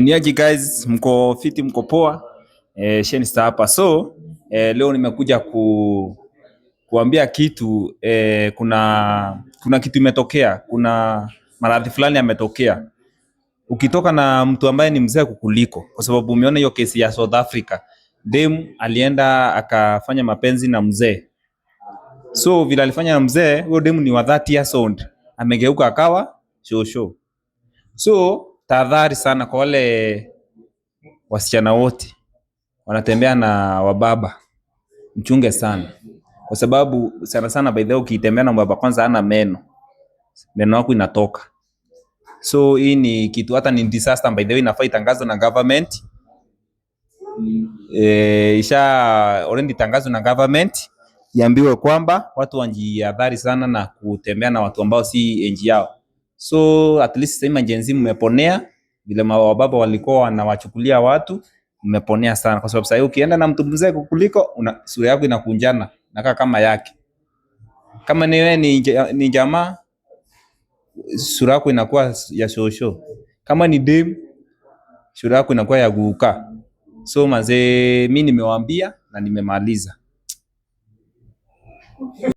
Niaje guys, mko fiti, mko poa? Shenista hapa. So leo nimekuja kuambia kitu kuna kitu imetokea, kuna maradhi fulani yametokea. Ukitoka na mtu ambaye ni mzee kukuliko, kwa sababu umeona hiyo kesi ya South Africa, dem alienda akafanya mapenzi na mzee. So vile alifanya na mzee, huyo dem ni wa 30 years old, amegeuka akawa shosho. So tahadhari sana kwa wale wasichana wote wanatembea na wababa, mchunge sana, kwa sababu sana sana by the way ukitembea na mbaba kwanza hana meno yako inatoka. So hii ni kitu, hata ni disaster by the way, inafaa itangazwe na government. Isha already tangazwa na government, iambiwe kwamba watu wanjihadhari sana na kutembea na watu ambao si enji yao. So at least sasa majenzi mmeponea, vile mababa walikuwa wanawachukulia watu, mmeponea sana, kwa sababu sasa ukienda na mtu mzee kukuliko sura yako inakunjana nakaa kama yake. Kama ni wewe ni jamaa, sura yako inakuwa ya shosho. Kama ni dem, sura yako inakuwa ya guka. So mazee, mimi nimewaambia na nimemaliza.